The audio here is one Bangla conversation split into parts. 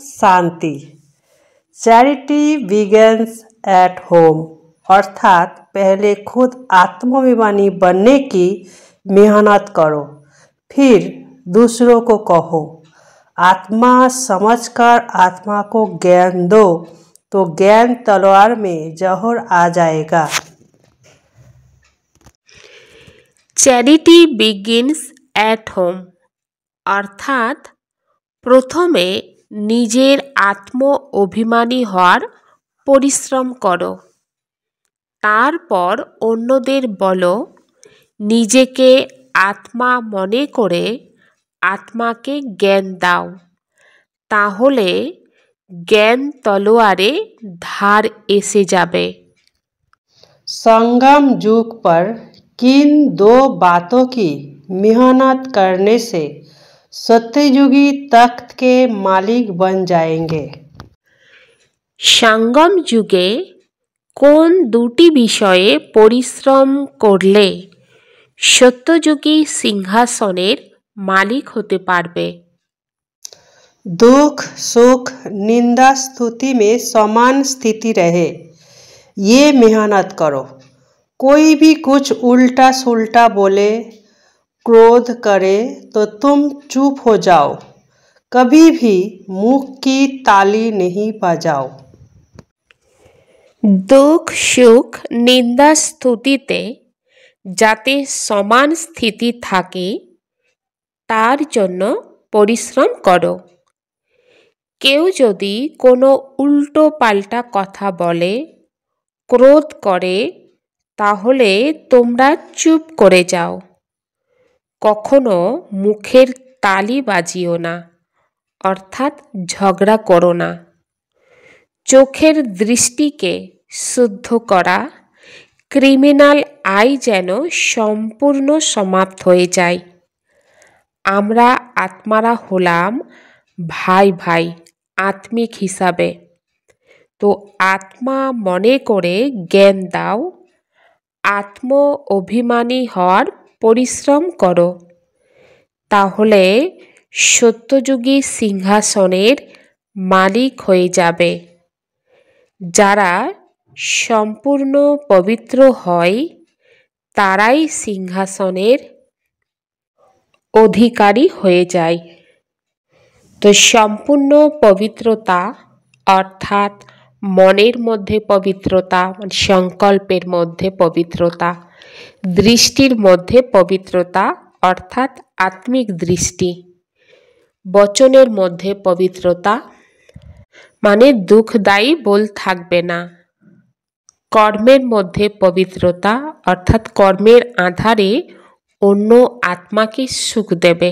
Shanti. Charity begins at home, अर्थात पहले खुद आत्माभिमानी बनने की मेहनत करो, फिर दूसरों को कहो। आत्मा समझकर आत्मा को ज्ञान दो तो ज्ञान तलवार में जहर आ जाएगा। চ্যারিটি বিগিনস অ্যাট হোম, অর্থাৎ প্রথমে নিজের আত্ম অভিমানী হওয়ার পরিশ্রম করো, তারপর অন্যদের বলো। নিজেকে আত্মা মনে করে আত্মাকে জ্ঞান দাও, তাহলে জ্ঞান তলোয়ারে ধার এসে যাবে। संगम युग पर किन दो बातों की मेहनत करने से सत्ययुगी तख्त के मालिक बन जाएंगे? সঙ্গম যুগে কোন দুটি বিষয়ে পরিশ্রম করলে সত্যযুগী সিংহাসনের মালিক হতে পারবে? दुख सुख निंदा स्तुति में समान स्थिति रहे, ये मेहनत करो। कोई भी कुछ उल्टा सुल्टा बोले, क्रोध करे तो तुम चुप हो जाओ, कभी भी मुख की ताली नहीं बजाओ। দুঃখ সুখ নিন্দা স্তুতিতে যাতে সমান স্থিতি থাকে তার জন্য পরিশ্রম করো। কেউ যদি কোনো উল্টো পাল্টা কথা বলে, ক্রোধ করে, তাহলে তোমরা চুপ করে যাও, কখনো মুখের তালি বাজিও না, অর্থাৎ ঝগড়া করো না। চোখের দৃষ্টিকে শুদ্ধ করা, ক্রিমিনাল আয় যেন সম্পূর্ণ সমাপ্ত হয়ে যায়। আমরা আত্মারা হলাম ভাই ভাই আত্মিক হিসাবে, তো আত্মা মনে করে জ্ঞান দাও, আত্ম অভিমানী হওয়ার পরিশ্রম করো, তাহলে সত্যযুগী সিংহাসনের মালিক হয়ে যাবে। যারা সম্পূর্ণ পবিত্র হয় তারাই সিংহাসনের অধিকারী হয়ে যায়। তো সম্পূর্ণ পবিত্রতা অর্থাৎ মনের মধ্যে পবিত্রতা, সংকল্পের মধ্যে পবিত্রতা, দৃষ্টির মধ্যে পবিত্রতা অর্থাৎ আত্মিক দৃষ্টি, বচনের মধ্যে পবিত্রতা মানে দুঃখদায়ী বল থাকবে না, কর্মের মধ্যে পবিত্রতা অর্থাৎ কর্মের আধারে অন্য আত্মাকে সুখ দেবে।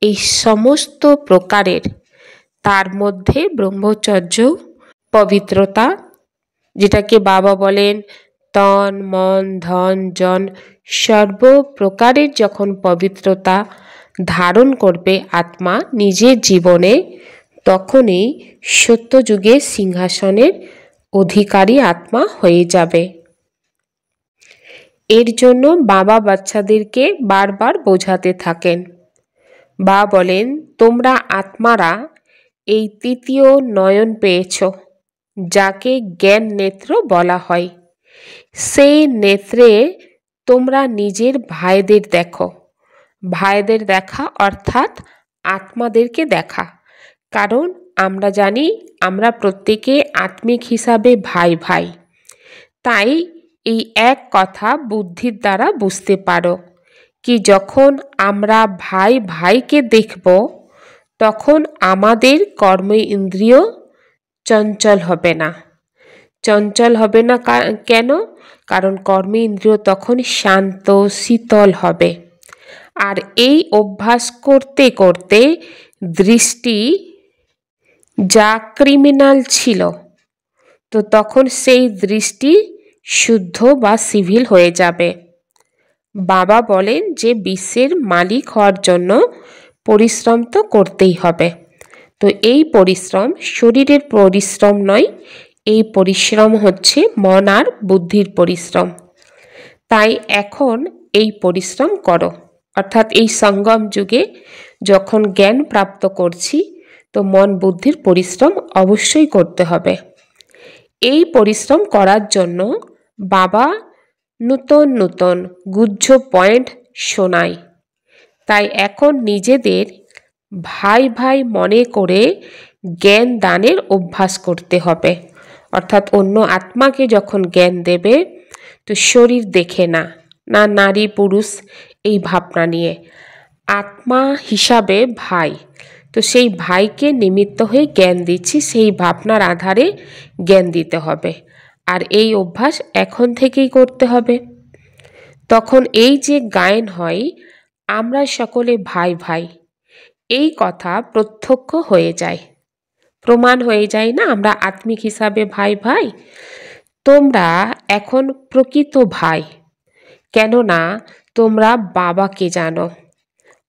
এই সমস্ত প্রকারের তার মধ্যে ব্রহ্মচর্য পবিত্রতা, যেটাকে বাবা বলেন তন মন ধন জন সর্বপ্রকারের যখন পবিত্রতা ধারণ করবে আত্মা নিজের জীবনে, তখনই সত্যযুগের সিংহাসনের অধিকারী আত্মা হয়ে যাবে। এর জন্য বাবা বাচ্চাদেরকে বারবার বোঝাতে থাকেন। বা বলেন তোমরা আত্মারা এই তৃতীয় নয়ন পেয়েছ, যাকে জ্ঞান নেত্র বলা হয়। সেই নেত্রে তোমরা নিজের ভাইদের দেখো। ভাইদের দেখা অর্থাৎ আত্মাদেরকে দেখা, কারণ আমরা জানি আমরা প্রত্যেকে আত্মিক হিসাবে ভাই ভাই। তাই এই এক কথা বুদ্ধির দ্বারা বুঝতে পারো কি যখন আমরা ভাই ভাইকে দেখব তখন আমাদের কর্ম ইন্দ্রিয় চঞ্চল হবে না। চঞ্চল হবে না কেন? কারণ কর্ম ইন্দ্রিয় তখন শান্ত শীতল হবে। আর এই অভ্যাস করতে করতে দৃষ্টি যা ক্রিমিনাল ছিল, তো তখন সেই দৃষ্টি শুদ্ধ বা সিভিল হয়ে যাবে। বাবা বলেন যে বিশ্বের মালিক হওয়ার জন্য পরিশ্রম তো করতেই হবে। তো এই পরিশ্রম শরীরের পরিশ্রম নয়, এই পরিশ্রম হচ্ছে মন আর বুদ্ধির পরিশ্রম। তাই এখন এই পরিশ্রম করো, অর্থাৎ এই সঙ্গম যুগে যখন জ্ঞান প্রাপ্ত করছি তো তো মন বুদ্ধির পরিশ্রম অবশ্যই করতে হবে। এই পরিশ্রম করার জন্য বাবা নূতন নূতন গুহ্য পয়েন্ট শোনায়। তাই এখন নিজেদের ভাই ভাই মনে করে জ্ঞান দানের অভ্যাস করতে হবে। অর্থাৎ অন্য আত্মাকে যখন জ্ঞান দেবে তো শরীর দেখে না, না নারী পুরুষ এই ভাবনা নিয়ে, আত্মা হিসাবে ভাই, তো সেই ভাইকে নিমিত্ত হয়ে জ্ঞান দিচ্ছি, সেই ভাবনার আধারে জ্ঞান দিতে হবে। আর এই অভ্যাস এখন থেকেই করতে হবে। তখন এই যে গায়ন হয়, আমরা সকলে ভাই ভাই, এই কথা প্রত্যক্ষ হয়ে যায়, প্রমাণ হয়ে যায় না, আমরা আত্মিক হিসাবে ভাই ভাই। তোমরা এখন প্রকৃত ভাই, কেননা তোমরা বাবাকে জানো।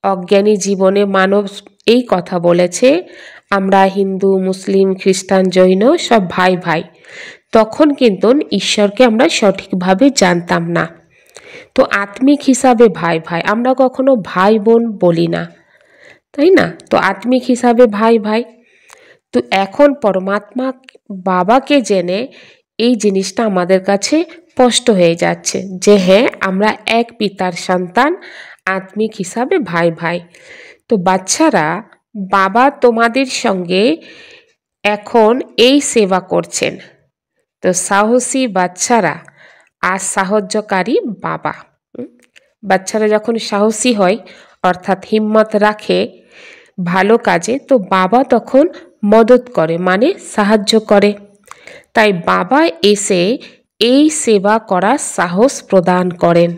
অজ্ঞানী জীবনে মানব এই কথা বলেছে, আমরা হিন্দু, মুসলিম, খ্রিস্টান, জৈন সব ভাই ভাই। তখন কিন্তু ঈশ্বরকে আমরা সঠিকভাবে জানতাম না। তো আত্মিক হিসাবে ভাই ভাই, আমরা কখনো ভাই বোন বলি না, তাই না? তো আত্মিক হিসাবে ভাই ভাই। তো এখন পরমাত্মা বাবাকে জেনে এই জিনিসটা আমাদের কাছে স্পষ্ট হয়ে যাচ্ছে যে হ্যাঁ, আমরা এক পিতার সন্তান, আত্মিক হিসাবে ভাই ভাই। তো বাচ্চারা, বাবা তোমাদের সঙ্গে এখন এই সেবা করছেন। তো সাহসী বাচ্চারা আর সাহায্যকারী বাবা। বাচ্চারা যখন সাহসী হয় অর্থাৎ হিম্মত রাখে ভালো কাজে, তো বাবা তখন মদত করে, মানে সাহায্য করে। তাই বাবা এসে এই সেবা করার সাহস প্রদান করেন।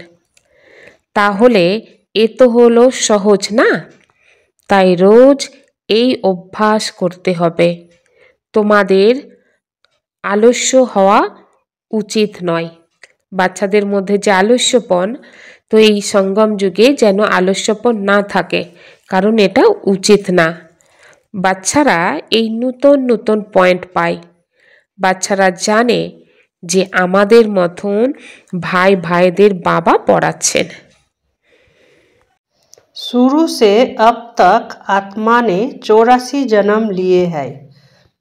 তাহলে এ তো হলো সহজ না? তাই রোজ এই অভ্যাস করতে হবে। তোমাদের আলস্য হওয়া উচিত নয়। বাচ্চাদের মধ্যে যে আলস্যপন, তো এই সঙ্গম যুগে যেন আলস্যপন না থাকে, কারণ এটা উচিত না। বাচ্চারা এই নূতন নূতন পয়েন্ট পায়। বাচ্চারা জানে যে আমাদের মতন ভাই ভাইদের বাবা পড়াচ্ছেন। शुरू से अब तक आत्मा ने 84 जन्म लिए हैं,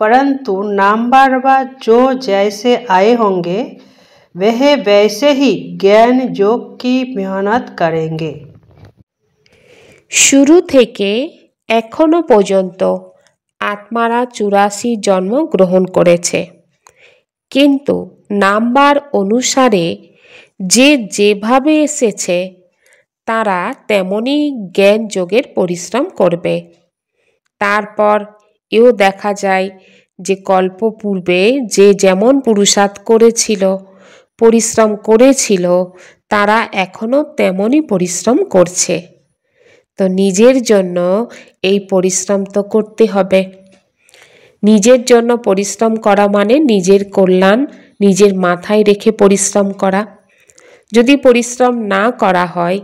परंतु नामवर जो जैसे आए होंगे वह वैसे ही ज्ञान योग की मेहनत करेंगे। শুরু থেকে এখনো পর্যন্ত আত্মারা 84 জন্ম গ্রহণ করেছে, কিন্তু নাম্বার অনুসারে যে যেভাবে এসেছে তারা তেমনই জ্ঞান যোগের পরিশ্রম করবে। তারপর এও দেখা যায় যে কল্প পূর্বে যে যেমন পুরুষার্থ করেছিল, পরিশ্রম করেছিল, তারা এখনো তেমনই পরিশ্রম করছে। তো নিজের জন্য এই পরিশ্রম তো করতে হবে। নিজের জন্য পরিশ্রম করা মানে নিজের কল্যাণ নিজের মাথায় রেখে পরিশ্রম করা। যদি পরিশ্রম না করা হয়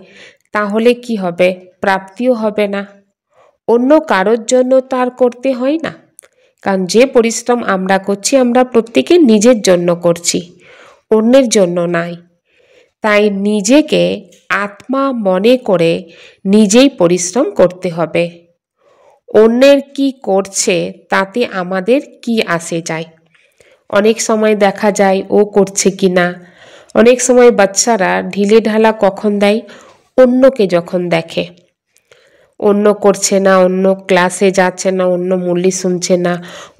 তাহলে কি হবে? প্রাপ্তিও হবে না। অন্য কারোর জন্য তার করতে হয় না, কারণ যে পরিশ্রম আমরা করছি আমরা প্রত্যেকে নিজের জন্য করছি, অন্যের জন্য নাই। তাই নিজেকে আত্মা মনে করে নিজেই পরিশ্রম করতে হবে। অন্যের কি করছে তাতে আমাদের কি আসে যায়? অনেক সময় দেখা যায় ও করছে কি না। অনেক সময় বাচ্চারা ঢিলে ঢালা কখন দেয়? অন্যকে যখন দেখে অন্য করছে না, অন্য ক্লাসে যাচ্ছে না, অন্য মুরলি শুনছে না,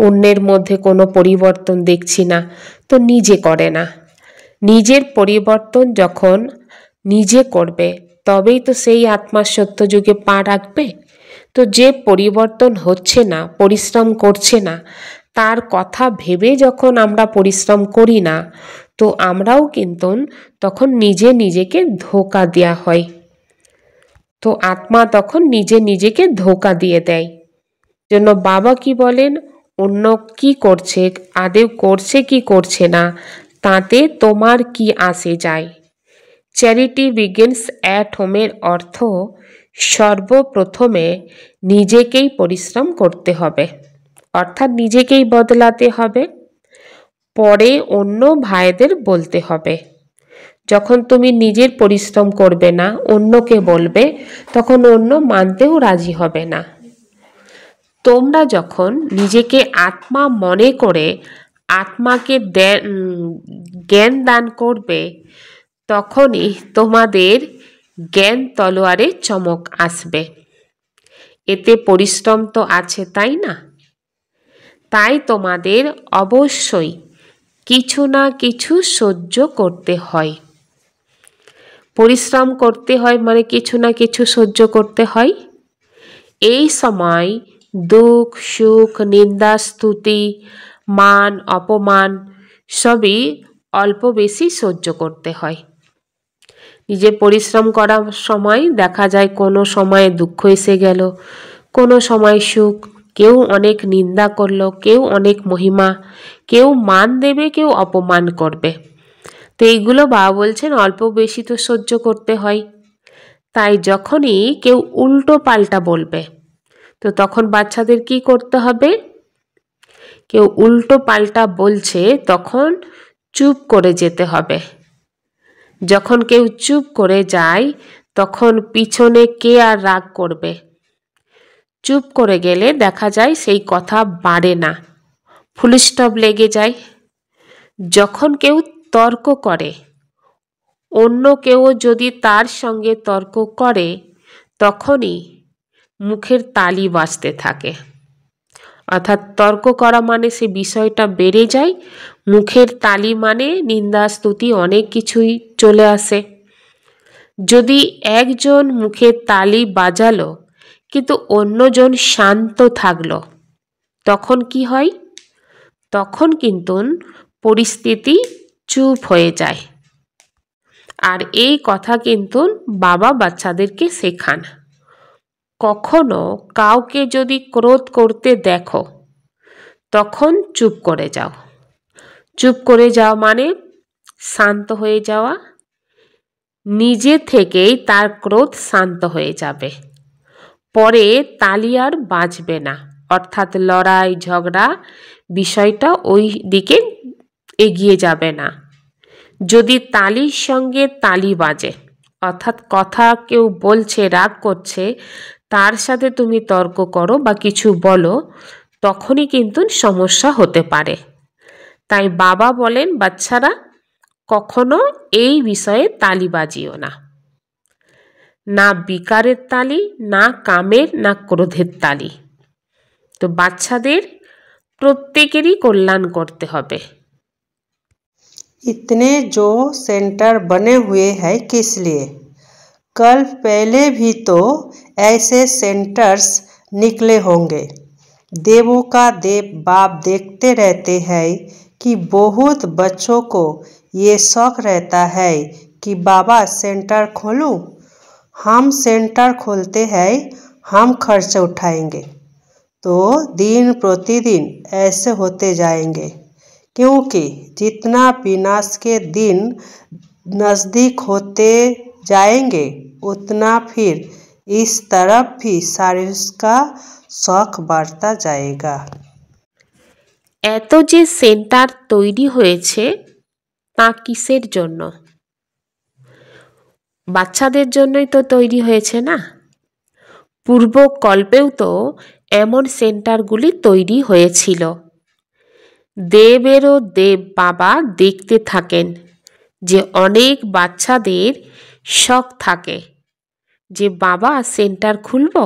অন্যের মধ্যে কোনো পরিবর্তন দেখছি না, তো নিজে করে না। নিজের পরিবর্তন যখন নিজে করবে তবেই তো সেই আত্মার সত্য যুগে পা রাখবে। তো যে পরিবর্তন হচ্ছে না, পরিশ্রম করছে না, তার কথা ভেবে যখন আমরা পরিশ্রম করি না, তো আমরাও কিন্তু তখন নিজে নিজেকে ধোঁকা দেওয়া হয়। তো আত্মা তখন নিজে নিজেকে ধোঁকা দিয়ে দেয়। জন্য বাবা কি বলেন, অন্য কি করছে, আদেও করছে কি করছে না, তাতে তোমার কি আসে যায়। চ্যারিটি বিগিনস অ্যাট হোমের অর্থ সর্বপ্রথমে নিজেকেই পরিশ্রম করতে হবে, অর্থাৎ নিজেকেই বদলাতে হবে, পরে অন্য ভাইদের বলতে হবে। যখন তুমি নিজের পরিশ্রম করবে না, অন্যকে বলবে, তখন অন্য মানতেও রাজি হবে না। তোমরা যখন নিজেকে আত্মা মনে করে আত্মাকে জ্ঞান দান করবে, তখনই তোমাদের জ্ঞান তলোয়ারে চমক আসবে। এতে পরিশ্রম তো আছে, তাই না? তাই তোমাদের অবশ্যই কিছু না কিছু সহ্য করতে হয়। পরিশ্রম করতে হয় মানে কিছু না কিছু সহ্য করতে হয়। এই সময় দুঃখ সুখ নিন্দা স্তুতি মান অপমান সবই অল্প বেশি সহ্য করতে হয়। নিজে পরিশ্রম করার সময় দেখা যায় কোনো সময় দুঃখ এসে গেল, কোনো সময় সুখ, কেউ অনেক নিন্দা করলো, কেউ অনেক মহিমা, কেউ মান দেবে, কেউ অপমান করবে। তো এইগুলো বাবা বলছেন অল্প বেশি তো সহ্য করতে হয়। তাই যখনই কেউ উল্টো পাল্টা বলবে, তো তখন বাচ্চাদের কি করতে হবে? কেউ উল্টো পাল্টা বলছে তখন চুপ করে যেতে হবে। যখন কেউ চুপ করে যায় তখন পিছনে কে আর রাগ করবে? চুপ করে গেলে দেখা যায় সেই কথা বাড়ে না, ফুল স্টপ লেগে যায়। যখন কেউ তর্ক করে, অন্য কেউ যদি তার সঙ্গে তর্ক করে, তখনই মুখের তালি বাজতে থাকে। অর্থাৎ তর্ক করা মানে সে বিষয়টা বেড়ে যায়, মুখের তালি মানে নিন্দা স্তুতি অনেক কিছুই চলে আসে। যদি একজন মুখের তালি বাজালো কিন্তু অন্যজন শান্ত থাকলো, তখন কি হয়? তখন কিন্তু পরিস্থিতি চুপ হয়ে যায়। আর এই কথা কিন্তু বাবা বাচ্চাদেরকে শেখান। কখনো কাউকে যদি ক্রোধ করতে দেখো, তখন চুপ করে যাও। চুপ করে যাও মানে শান্ত হয়ে যাওয়া। নিজে থেকেই তার ক্রোধ শান্ত হয়ে যাবে, পরে তালি আর বাজবে না। অর্থাৎ লড়াই ঝগড়া বিষয়টা ওই দিকে এগিয়ে যাবে না। যদি তালির সঙ্গে তালি বাজে, অর্থাৎ কথা কেউ বলছে রাগ করছে, তার সাথে তুমি তর্ক করো বা কিছু বলো, তখনই কিন্তু সমস্যা হতে পারে। তাই বাবা বলেন বাচ্চারা কখনো এই বিষয়ে তালি বাজিও না। না বিকারের তালি, না কামের, না ক্রোধের তালি। তো বাচ্চাদের প্রত্যেকেরই কল্যাণ করতে হবে। इतने जो सेंटर बने हुए हैं किस लिए? कल पहले भी तो ऐसे सेंटर्स निकले होंगे। देवों का देव बाप देखते रहते हैं कि बहुत बच्चों को ये शौक रहता है कि बाबा सेंटर खोलूं, हम सेंटर खोलते हैं, हम खर्च उठाएंगे। तो दिन प्रतिदिन ऐसे होते जाएंगे, क्योंकि जितना विनाश के दिन नज़दीक होते जाएंगे उतना फिर इस तरफ भी सारिस का शौक बढ़ता जाएगा। এত যে সেন্টার তৈরি হয়েছে তা কিসের জন্য? বাচ্চাদের জন্যই তো তৈরি হয়েছে না? পূর্বকল্পেও তো এমন সেন্টারগুলি তৈরি হয়েছিল। দেবেরও দেব বাবা দেখতে থাকেন যে অনেক বাচ্চাদের শখ থাকে যে বাবা সেন্টার খুলব।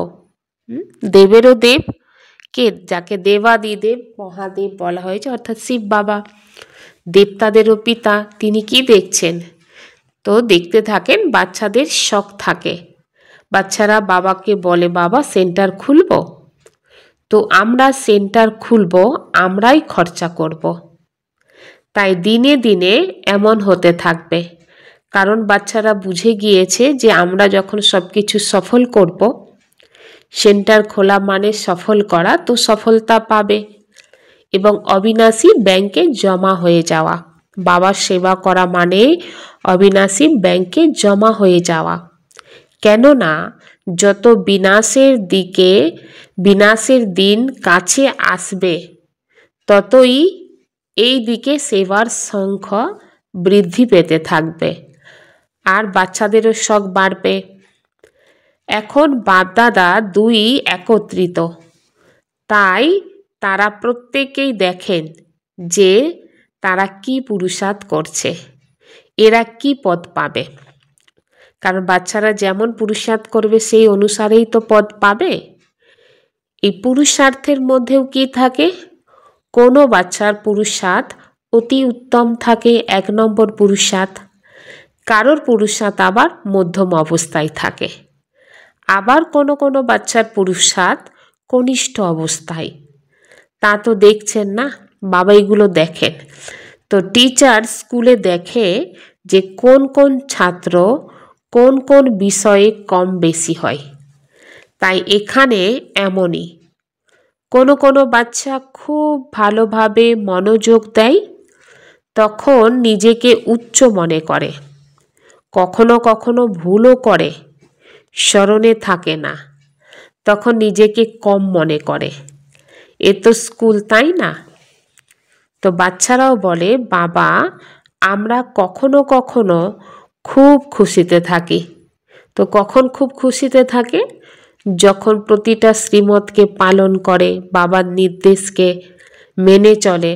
দেবেরও দেব কে? যাকে দেবাদিদেব মহাদেব বলা হয়েছে, অর্থাৎ শিব বাবা, দেবতাদেরও পিতা। তিনি কি দেখছেন? তো দেখতে থাকেন, বাচ্চাদের শখ থাকে। বাচ্চারা বাবাকে বলে বাবা সেন্টার খুলব। তো আমরা সেন্টার খুলব, আমরাই খরচা করব। তাই দিনে দিনে এমন হতে থাকবে, কারণ বাচ্চারা বুঝে গিয়েছে যে আমরা যখন সব কিছু সফল করব, সেন্টার খোলা মানে সফল করা, তো সফলতা পাবে এবং অবিনাশী ব্যাংকে জমা হয়ে যাওয়া। বাবার সেবা করা মানে অবিনাশী ব্যাংকে জমা হয়ে যাওয়া। কেননা যত বিনাশের দিন কাছে আসবে, ততই এই দিকে সেবার সংখ্যা বৃদ্ধি পেতে থাকবে আর বাচ্চাদেরও শখ বাড়বে। এখন বাপদাদা দুই একত্রিত, তাই তারা প্রত্যেকেই দেখেন যে তারা কি পুরুষার্থ করছে, এরা কি পদ পাবে। কারণ বাচ্চারা যেমন পুরুষার্থ করবে সেই অনুসারেই তো পদ পাবে। এই পুরুষার্থের মধ্যেও কি থাকে, কোনো বাচ্চার পুরুষার্থ অতি উত্তম থাকে, 1 নম্বর পুরুষার্থ। কারোর পুরুষার্থ আবার মধ্যম অবস্থায় থাকে। আবার কোনো কোনো বাচ্চার পুরুষার্থ কনিষ্ঠ অবস্থায়। তা তো দেখছেন না, বাবা এগুলো দেখেন। তো টিচার স্কুলে দেখে যে কোন কোন ছাত্র কোন কোন বিষয়ে কম বেশি হয়। তাই এখানে এমনই, কোনো কোনো বাচ্চা খুব ভালোভাবে মনোযোগ দেয়, তখন নিজেকে উচ্চ মনে করে, কখনো কখনো ভুলও করে, স্মরণে থাকে না, তখন নিজেকে কম মনে করে। এ তো স্কুল, তাই না? তো বাচ্চারাও বলে, বাবা আমরা কখনো কখনো খুব খুশিতে থাকি। তো কখন খুব খুশিতে থাকে? যখন প্রতিটা শ্রীমতকে পালন করে, বাবার নির্দেশকে মেনে চলে,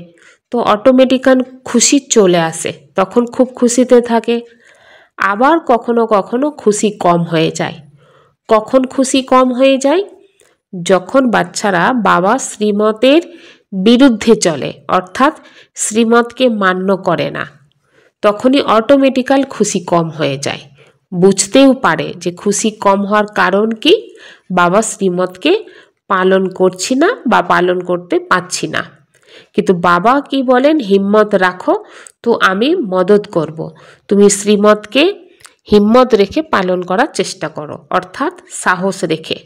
তো অটোমেটিক্যাল খুশি চলে আসে, তখন খুব খুশিতে থাকে। আবার কখনো কখনো খুশি কম হয়ে যায়। কখন খুশি কম হয়ে যায়? যখন বাচ্চারা বাবা শ্রীমতের বিরুদ্ধে চলে, অর্থাৎ শ্রীমতকে মান্য করে না, তখনই অটোমেটিক্যাল খুশি কম হয়ে যায়। বুঝতেও পারে যে খুশি কম হওয়ার কারণ কি, বাবা শ্রীমতকে পালন করছি না বা পালন করতে পারছি না। কিন্তু বাবা কি বলেন, হিম্মত রাখো, তো আমি মদত করব, তুমি শ্রীমতকে হিম্মত রেখে পালন করার চেষ্টা করো, অর্থাৎ সাহস রেখে।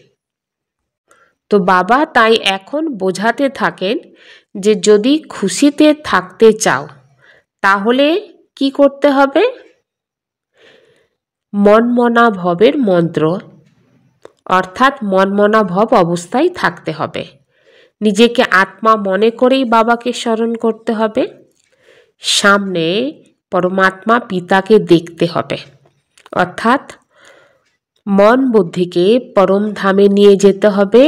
তো বাবা তাই এখন বোঝাতে থাকেন যে যদি খুশিতে থাকতে চাও তাহলে কি করতে হবে? মনমনা ভবের মন্ত্র, অর্থাৎ মনমনা ভব অবস্থায় থাকতে হবে। নিজেকে আত্মা মনে করেই বাবাকে স্মরণ করতে হবে। সামনে পরমাত্মা পিতাকে দেখতে হবে, অর্থাৎ মন বুদ্ধিকে পরম ধামে নিয়ে যেতে হবে।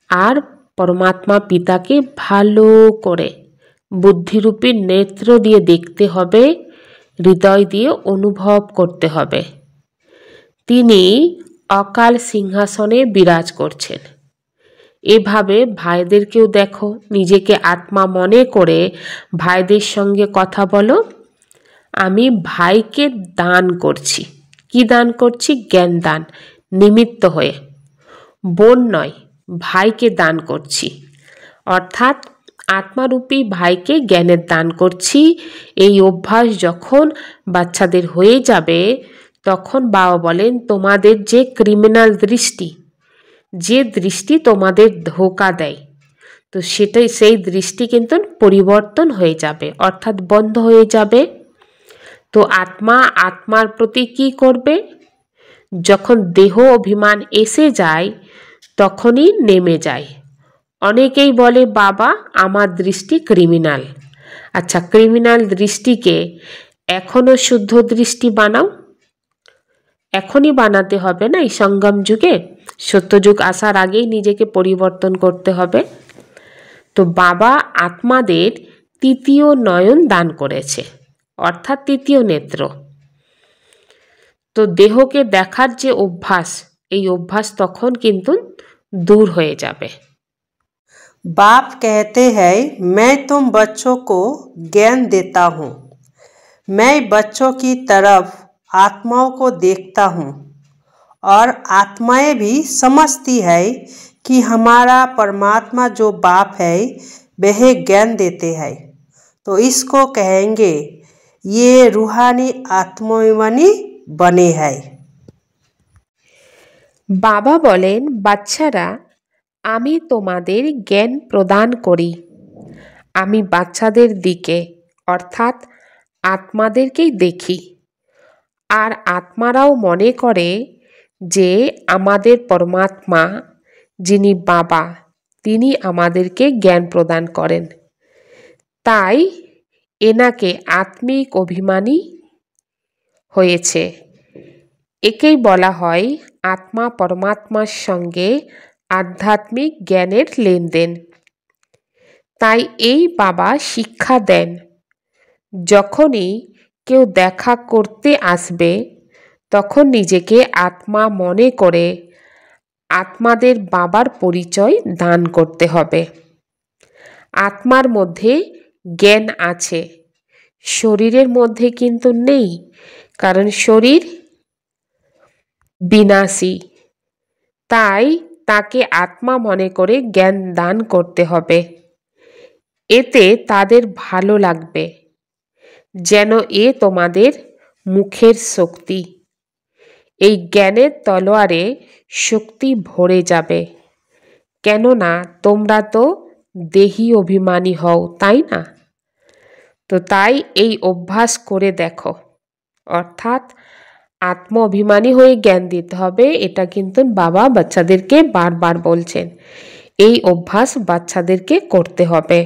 আর পরমাত্মা পিতাকে ভালো করে বুদ্ধিরূপী নেত্র দিয়ে দেখতে হবে, হৃদয় দিয়ে অনুভব করতে হবে তিনি অকাল সিংহাসনে বিরাজ করছেন। এভাবে ভাইদেরকেও দেখো, নিজেকে আত্মা মনে করে ভাইদের সঙ্গে কথা বলো, আমি ভাইকে দান করছি। কি দান করছি? জ্ঞান দান, নিমিত্ত হয়ে। বোন নয়, ভাইকে দান করছি, অর্থাৎ আত্মারূপী ভাইকে জ্ঞানের দান করছি। এই অভ্যাস যখন বাচ্চাদের হয়ে যাবে, তখন বাবা বলেন তোমাদের যে ক্রিমিনাল দৃষ্টি, যে দৃষ্টি তোমাদের ধোঁকা দেয়, তো সেটাই, সেই দৃষ্টি কিন্তু পরিবর্তন হয়ে যাবে, অর্থাৎ বন্ধ হয়ে যাবে। তো আত্মা আত্মার প্রতি কি করবে? যখন দেহ অভিমান এসে যায় তখনই নেমে যায়। অনেকেই বলে বাবা আমার দৃষ্টি ক্রিমিনাল। আচ্ছা, ক্রিমিনাল দৃষ্টিকে এখনো শুদ্ধ দৃষ্টি বানাও। এখনই বানাতে হবে না, এই সঙ্গম যুগে, সত্যযুগ আসার আগেই নিজেকে পরিবর্তন করতে হবে। তো বাবা আত্মাদের 3য় নয়ন দান করেছে, অর্থাৎ 3য় নেত্র। তো দেহকে দেখার যে অভ্যাস, এই অভ্যাস তখন কিন্তু दूर হয়ে যাবে। बाप कहते हैं मैं तुम बच्चों को ज्ञान देता हूँ, मैं बच्चों की तरफ आत्माओं को देखता हूँ और आत्माएं भी समझती है कि हमारा परमात्मा जो बाप है वह ज्ञान देते हैं, तो इसको कहेंगे ये रूहानी आत्माभिमानी बने हैं। বাবা বলেন, বাচ্চারা আমি তোমাদের জ্ঞান প্রদান করি। আমি বাচ্চাদের দিকে, অর্থাৎ আত্মাদেরকেই দেখি। আর আত্মারাও মনে করে যে আমাদের পরমাত্মা যিনি বাবা, তিনি আমাদেরকে জ্ঞান প্রদান করেন। তাই এনাকে আত্মিক অভিমানী হয়েছে। একেই বলা হয় আত্মা পরমাত্মার সঙ্গে আধ্যাত্মিক জ্ঞানের লেনদেন। তাই এই বাবা শিক্ষা দেন, যখনই কেউ দেখা করতে আসবে তখন নিজেকে আত্মা মনে করে আত্মাদের বাবার পরিচয় দান করতে হবে। আত্মার মধ্যে জ্ঞান আছে, শরীরের মধ্যে কিন্তু নেই, কারণ শরীর বিনাশী। তাই তাকে আত্মা মনে করে জ্ঞান দান করতে হবে। এতে তাদের ভালো লাগবে, যেন এ তোমাদের মুখের শক্তি। এই জ্ঞানের তলোয়ারে শক্তি ভরে যাবে, কেননা তোমরা তো দেহী অভিমানী হও, তাই না? তো তাই এই অভ্যাস করে দেখো, অর্থাৎ আত্ম অভিমানী হয়ে জ্ঞান দিতে হবে। এটা কিন্তু বাবা বাচ্চাদেরকে বারবার বলছেন, এই অভ্যাস বাচ্চাদেরকে করতে হবে।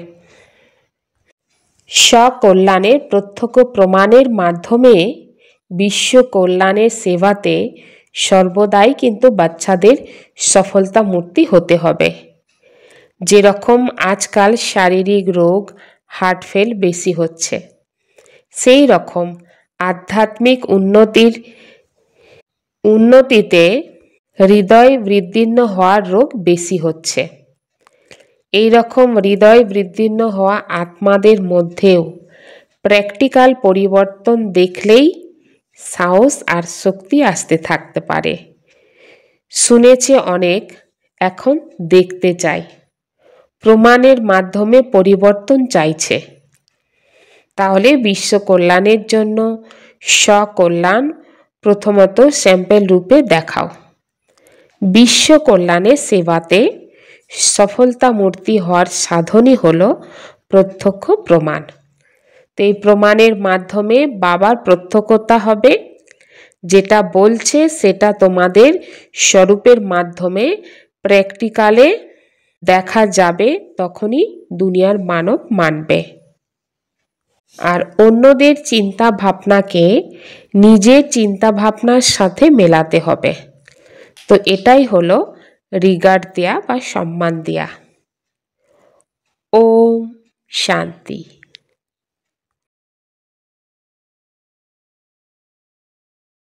স্বকল্যাণের প্রত্যক্ষ প্রমাণের মাধ্যমে বিশ্ব কল্যাণের সেবাতে সর্বদাই কিন্তু বাচ্চাদের সফলতা মূর্তি হতে হবে। যেরকম আজকাল শারীরিক রোগ, হার্ট ফেল বেশি হচ্ছে, সেই রকম আধ্যাত্মিক উন্নতিতে হৃদয় বৃদ্ধির্ণ হওয়ার রোগ বেশি হচ্ছে। এই রকম হৃদয় বৃদ্ধির্ণ হওয়া আত্মাদের মধ্যেও প্র্যাকটিক্যাল পরিবর্তন দেখলেই সাহস আর শক্তি আসতে থাকতে পারে। শুনেছে অনেক, এখন দেখতে চাই, প্রমাণের মাধ্যমে পরিবর্তন চাইছে। তাহলে বিশ্ব কল্যাণের জন্য স্বকল্যাণ প্রথমত স্যাম্পল রূপে দেখাও। বিশ্ব কল্যাণের সেবাতে সফলতা মূর্তি হওয়ার সাধনই হলো প্রত্যক্ষ প্রমাণ। তো এই প্রমাণের মাধ্যমে বাবার প্রত্যক্ষতা হবে, যেটা বলছে সেটা তোমাদের স্বরূপের মাধ্যমে প্র্যাকটিক্যালে দেখা যাবে, তখনই দুনিয়ার মানব মানবে। আর অন্যদের চিন্তা ভাবনাকে নিজের চিন্তা ভাবনার সাথে মেলাতে হবে। তো এটাই হলো রিগার্ড দেয়া বা সম্মান দেয়া। ওম শান্তি।